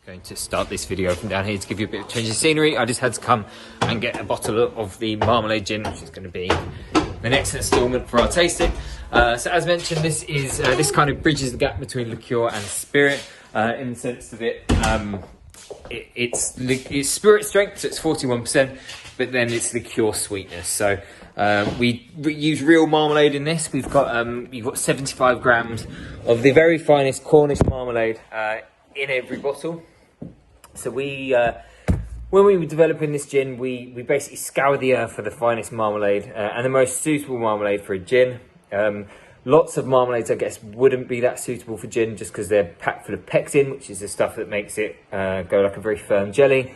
Going to start this video from down here to give you a bit of change of scenery. I just had to come and get a bottle of the marmalade gin, which is going to be the next instalment for our tasting. So as mentioned, this is this kind of bridges the gap between liqueur and spirit in the sense that it's spirit strength, so it's 41%, but then it's liqueur sweetness. So we use real marmalade in this. You've got 75 grams of the very finest Cornish marmalade in every bottle. So when we were developing this gin, we basically scoured the earth for the finest marmalade and the most suitable marmalade for a gin. Lots of marmalades, I guess, wouldn't be that suitable for gin just because they're packed full of pectin, which is the stuff that makes it go like a very firm jelly.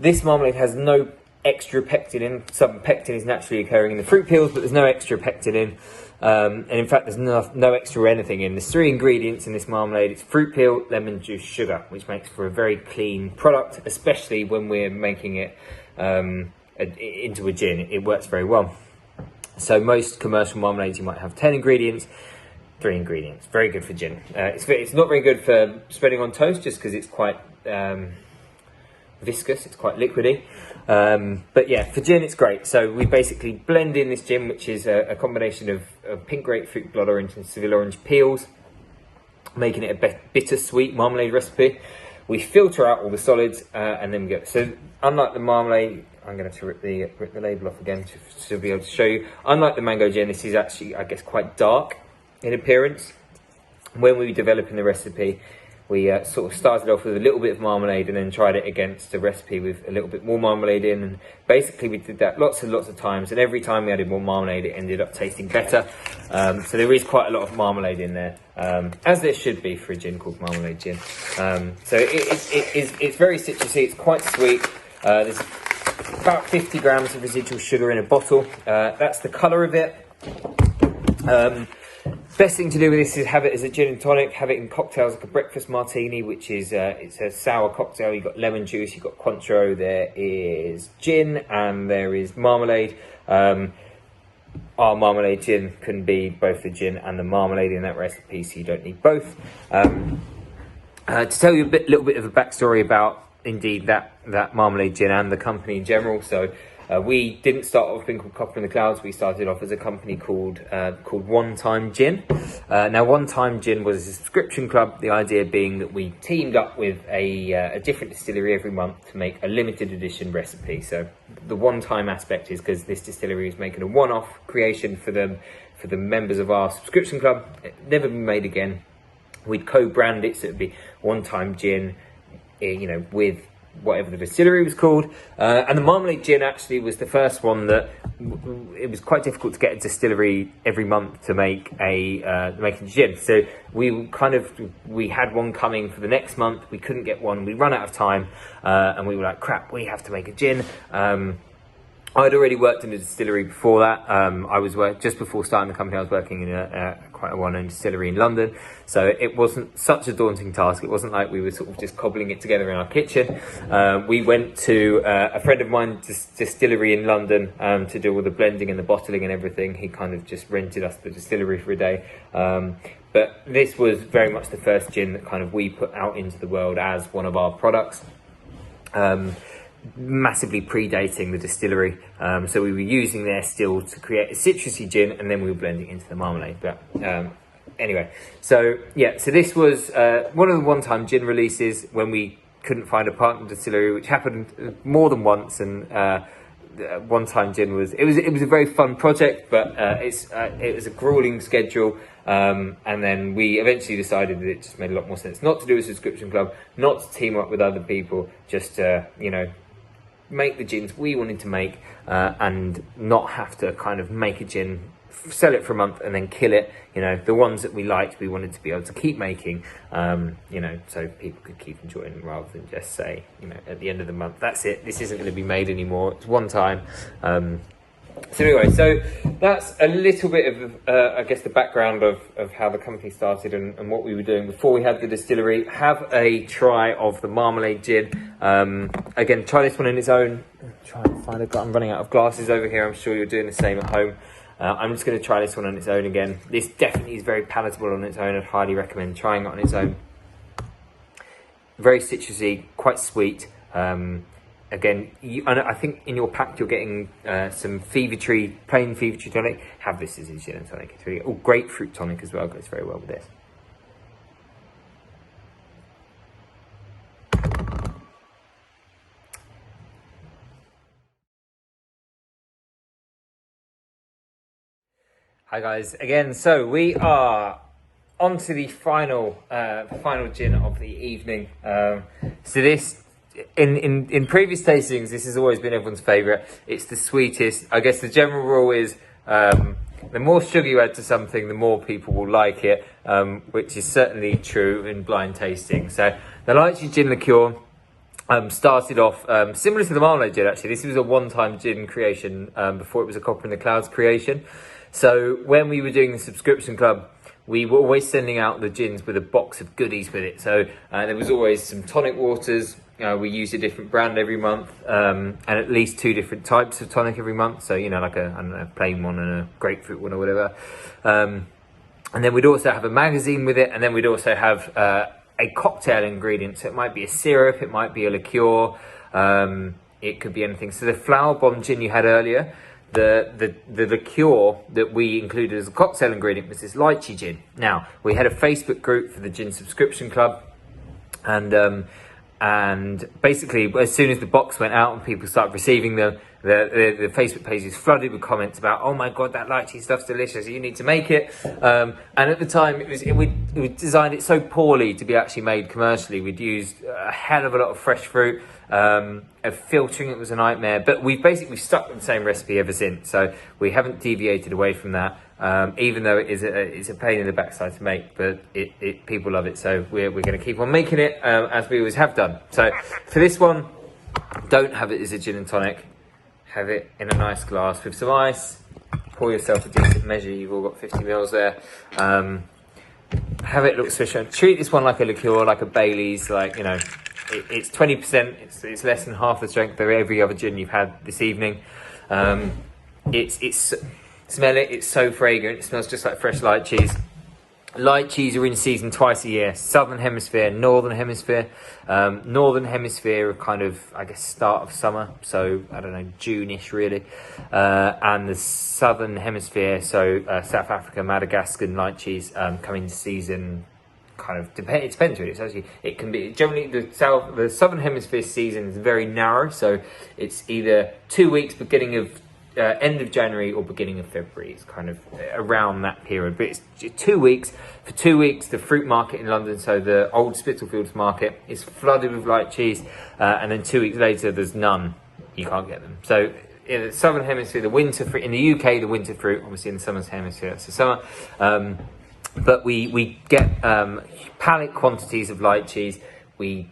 This marmalade has no extra pectin in. Some pectin is naturally occurring in the fruit peels, but there's no extra pectin in. And in fact, there's no extra anything in. There's 3 ingredients in this marmalade. It's fruit peel, lemon juice, sugar, which makes for a very clean product, especially when we're making it into a gin. It works very well. So most commercial marmalades, you might have 10 ingredients, 3 ingredients. Very good for gin. It's not very good for spreading on toast just because it's quite viscous, it's quite liquidy. But yeah, for gin it's great. So we basically blend in this gin, which is a combination of pink grapefruit, blood orange and Seville orange peels, making it a bittersweet marmalade recipe. We filter out all the solids and then we go. So unlike the marmalade, I'm going to rip the label off again to be able to show you. Unlike the mango gin, this is actually, I guess, quite dark in appearance. When we were developing the recipe, we sort of started off with a little bit of marmalade and then tried it against a recipe with a little bit more marmalade in. And basically we did that lots and lots of times. And every time we added more marmalade, it ended up tasting better. So there is quite a lot of marmalade in there, as there should be for a gin called marmalade gin. So it's very citrusy, it's quite sweet. There's about 50 grams of residual sugar in a bottle. That's the colour of it. Best thing to do with this is have it as a gin and tonic, have it in cocktails like a breakfast martini, which is it's a sour cocktail. You've got lemon juice, you've got Cointreau, there is gin and there is marmalade. Our marmalade gin can be both the gin and the marmalade in that recipe, so you don't need both. To tell you a little bit of a backstory about indeed that marmalade gin and the company in general. So we didn't start off being called Copper in the Clouds. We started off as a company called One Time Gin. Now, One Time Gin was a subscription club. The idea being that we teamed up with a different distillery every month to make a limited edition recipe. So the one-time aspect is because this distillery is making a one-off creation for the members of our subscription club. It never been made again. We'd co-brand it, so it'd be One Time Gin, you know, with whatever the distillery was called, and the marmalade gin actually was the first one that it was quite difficult to get a distillery every month to make a gin. So we had one coming for the next month. We couldn't get one. We run out of time, and we were like, crap, we have to make a gin. I'd already worked in a distillery before that. Just before starting the company, I was working in quite a well-known distillery in London. So it wasn't such a daunting task. It wasn't like we were sort of just cobbling it together in our kitchen. We went to a friend of mine's distillery in London to do all the blending and the bottling and everything. He kind of just rented us the distillery for a day. But this was very much the first gin that kind of we put out into the world as one of our products. Massively predating the distillery, so we were using their still to create a citrusy gin, and then we were blending into the marmalade. But anyway, so yeah, so this was one of the one-time gin releases when we couldn't find a partner distillery, which happened more than once. And one-time gin was a very fun project, but it was a grueling schedule. And then we eventually decided that it just made a lot more sense not to do a subscription club, not to team up with other people, just you know, make the gins we wanted to make, and not have to kind of make a gin, sell it for a month and then kill it. You know, the ones that we liked, we wanted to be able to keep making, you know, so people could keep enjoying them rather than just say, you know, at the end of the month, that's it, this isn't going to be made anymore, it's one time. So anyway, so that's a little bit of, I guess, the background of how the company started and what we were doing before we had the distillery. Have a try of the marmalade gin. Again, try this one on its own. Try and find I'm running out of glasses over here. I'm sure you're doing the same at home. I'm just going to try this one on its own again. This definitely is very palatable on its own. I'd highly recommend trying it on its own. very citrusy, quite sweet. Again, I think in your pack you're getting some plain fever tree tonic. Have this as a gin and tonic. It's really grapefruit tonic as well. Goes very well with this. Hi guys, again. So we are on to the final gin of the evening. So this, in previous tastings, this has always been everyone's favourite. It's the sweetest. I guess the general rule is the more sugar you add to something, the more people will like it, which is certainly true in blind tasting. So the lychee gin liqueur started off similar to the marmalade gin. Actually, this was a one-time gin creation before it was a Copper in the Clouds creation. So when we were doing the subscription club, we were always sending out the gins with a box of goodies with it. So there was always some tonic waters. We used a different brand every month, and at least 2 different types of tonic every month. So, you know, like a plain one and a grapefruit one or whatever. And then we'd also have a magazine with it. And then we'd also have a cocktail ingredient. So it might be a syrup, it might be a liqueur, it could be anything. So the flower bomb gin you had earlier, the liqueur that we included as a cocktail ingredient was this lychee gin. Now, we had a Facebook group for the gin subscription club, and basically as soon as the box went out and people started receiving them, the Facebook page is flooded with comments about, oh my god, that lychee stuff's delicious, you need to make it. And at the time we designed it so poorly to be actually made commercially. We'd used a hell of a lot of fresh fruit. Filtering it was a nightmare, but we've basically stuck with the same recipe ever since, so we haven't deviated away from that, even though it's a pain in the backside to make, but people love it, so we're going to keep on making it as we always have done. So for this one, don't have it as a gin and tonic, have it in a nice glass with some ice, pour yourself a decent measure, you've all got 50 mils there. Have it look sufficient. Treat this one like a liqueur, like a Bailey's, like, you know, it's 20%, it's less than half the strength of every other gin you've had this evening. Smell it, it's so fragrant, it smells just like fresh lychees. Lychees are in season twice a year, southern hemisphere, northern hemisphere. Northern hemisphere are kind of, I guess, start of summer, so I don't know, June-ish really. And the southern hemisphere, so South Africa, Madagascar lychees come into season. Kind of it depends really. It's actually, it can be generally the southern hemisphere season is very narrow, so it's either 2 weeks, beginning of end of January or beginning of February. It's kind of around that period, but it's 2 weeks. For 2 weeks, the fruit market in London, so the old Spitalfields market, is flooded with lychees, and then 2 weeks later there's none. You can't get them. So in the southern hemisphere, the winter fruit, in the UK, the winter fruit, obviously in the southern hemisphere, that's the summer. But we get pallet quantities of lychees. We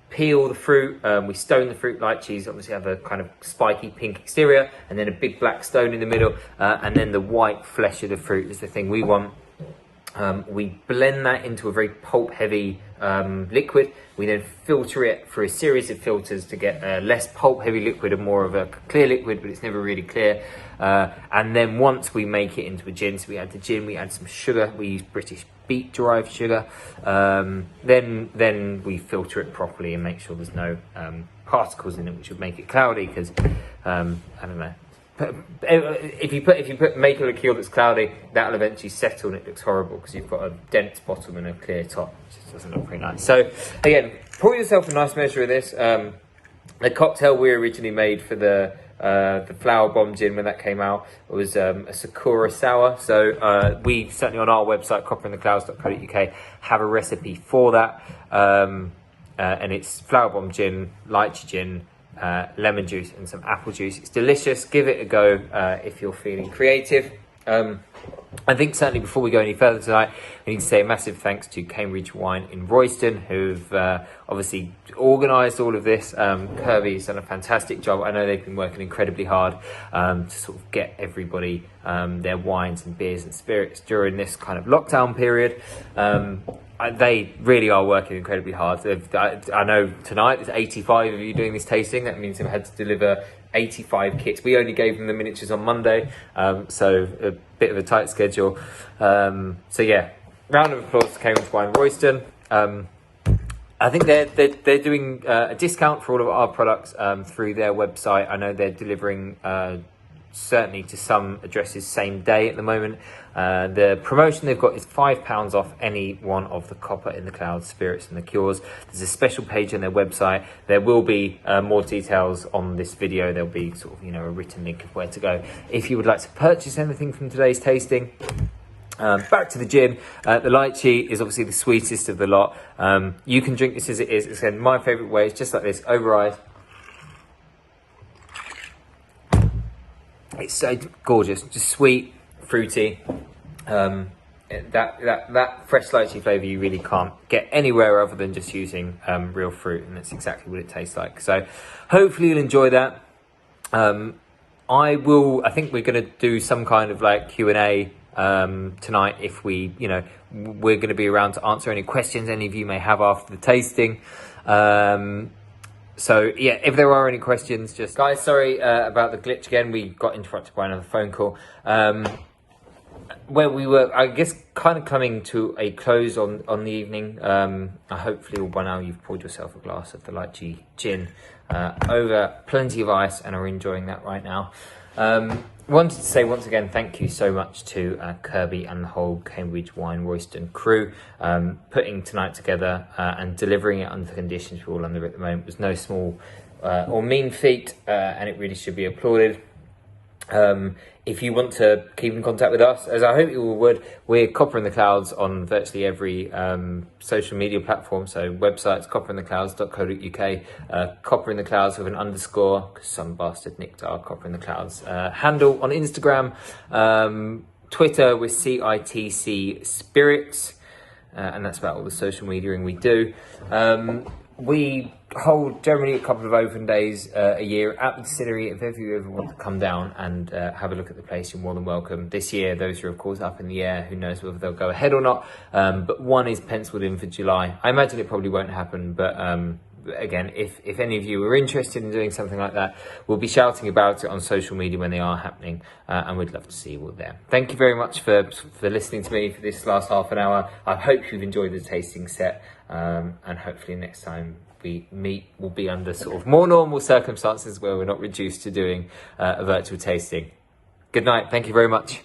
peel the fruit, we stone the fruit. Lychees obviously have a kind of spiky pink exterior and then a big black stone in the middle, and then the white flesh of the fruit is the thing we want. We blend that into a very pulp heavy liquid. We then filter it through a series of filters to get a less pulp heavy liquid and more of a clear liquid, but it's never really clear. And then once we make it into a gin, so we add the gin, we add some sugar, we use British beet derived sugar, then we filter it properly and make sure there's no particles in it which would make it cloudy, because I don't know, if you make a liqueur that's cloudy, that'll eventually settle and it looks horrible because you've got a dense bottom and a clear top. It just doesn't look very nice. So again, pour yourself a nice measure of this. The cocktail we originally made for the flower bomb gin when that came out was a Sakura sour. So we certainly on our website, copperintheclouds.co.uk, have a recipe for that, and it's flower bomb gin, lychee gin, lemon juice and some apple juice. It's delicious. Give it a go if you're feeling creative. I think certainly before we go any further tonight, we need to say a massive thanks to Cambridge Wine in Royston, who've obviously organised all of this. Kirby's done a fantastic job. I know they've been working incredibly hard to sort of get everybody their wines and beers and spirits during this kind of lockdown period. They really are working incredibly hard. I know tonight there's 85 of you doing this tasting. That means they've had to deliver 85 kits. We only gave them the miniatures on Monday, so a bit of a tight schedule. So yeah, round of applause to Cambridge Wine Royston. I think they're doing a discount for all of our products through their website. I know they're delivering certainly to some addresses same day at the moment. The promotion they've got is £5 off any one of the Copper in the Clouds spirits and liqueurs. There's a special page on their website. There will be more details on this video. There'll be sort of, a written link of where to go if you would like to purchase anything from today's tasting. Back to the gin. The lychee is obviously the sweetest of the lot. You can drink this as it is. It's again my favourite way. It's just like this, over ice. It's so gorgeous, just sweet, fruity. That fresh lychee flavour you really can't get anywhere other than just using real fruit, and that's exactly what it tastes like. So hopefully you'll enjoy that. I think we're going to do some kind of like Q&A tonight if we're going to be around to answer any questions any of you may have after the tasting. So yeah, if there are any questions, just guys, sorry about the glitch again. We got interrupted by another phone call. Where we were, I guess, kind of coming to a close on the evening. Hopefully by now you've poured yourself a glass of the lychee gin over plenty of ice and are enjoying that right now. Wanted to say once again thank you so much to Kirby and the whole Cambridge Wine Royston crew. Putting tonight together and delivering it under the conditions we're all under at the moment was no small or mean feat, and it really should be applauded. If you want to keep in contact with us, as I hope you all would, we're Copper in the Clouds on virtually every social media platform. So websites, copperintheclouds.co.uk, Copper in the Clouds with an underscore, because some bastard nicked our Copper in the Clouds handle on Instagram. Twitter with CITC Spirits, and that's about all the social mediaing we do. We hold generally a couple of open days a year at the distillery. If ever you ever want to come down and have a look at the place, you're more than welcome. This year, those are of course up in the air. Who knows whether they'll go ahead or not. But one is penciled in for July. I imagine it probably won't happen, but again, if any of you are interested in doing something like that, we'll be shouting about it on social media when they are happening, and we'd love to see you all there. Thank you very much for listening to me for this last half an hour. I hope you've enjoyed the tasting set, and hopefully next time we meet will be under sort of more normal circumstances where we're not reduced to doing a virtual tasting. Good night. Thank you very much.